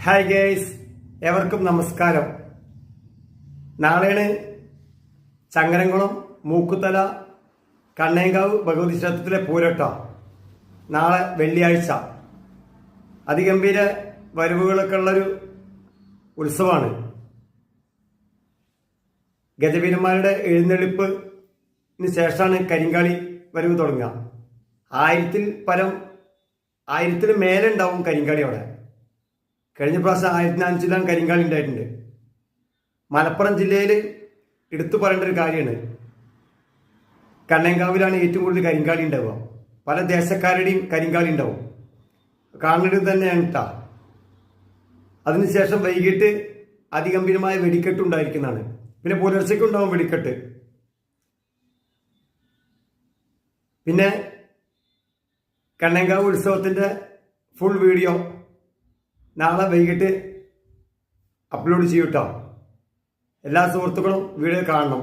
Hi guys, എവർക്കും നമസ്കാരം. നാളെയാണ് ചങ്ങരംകുളം മൂക്കുതല കണ്ണേങ്കാവ് ഭഗവതി ക്ഷേത്രത്തിലെ പൂരട്ടോ. നാളെ വെള്ളിയാഴ്ച അതിഗംഭീര വരവുകളൊക്കെ ഉള്ളൊരു ഉത്സവമാണ്. ഗജവീരന്മാരുടെ എഴുന്നള്ളിപ്പിന് ശേഷമാണ് കരിങ്കാളി വരവ് തുടങ്ങുക. 1000 മേലെ ഉണ്ടാവും കരിങ്കാളി അവിടെ. കഴിഞ്ഞ പ്രാവശ്യം 1500 കരിങ്കാളി ഉണ്ടായിട്ടുണ്ട്. മലപ്പുറം ജില്ലയിൽ എടുത്തു പറയേണ്ട ഒരു കാര്യമാണ്, കണ്ണേങ്കാവിലാണ് ഏറ്റവും കൂടുതൽ കരിങ്കാളി ഉണ്ടാവുക. പല ദേശക്കാരുടെയും കരിങ്കാളി ഉണ്ടാവും, കാണേണ്ടത് തന്നെയാണ് കേട്ടോ. അതിനുശേഷം വൈകിട്ട് അതിഗംഭീരമായ വെടിക്കെട്ട് ഉണ്ടായിരിക്കുന്നതാണ്. പിന്നെ പുലർച്ചയ്ക്ക് ഉണ്ടാവും വെടിക്കെട്ട്. പിന്നെ കണ്ണേങ്കാവ് ഉത്സവത്തിൻ്റെ ഫുൾ വീഡിയോ നാളെ വൈകിട്ട് അപ്ലോഡ് ചെയ്യൂട്ടോ. എല്ലാ സുഹൃത്തുക്കളും വീഡിയോ കാണണം.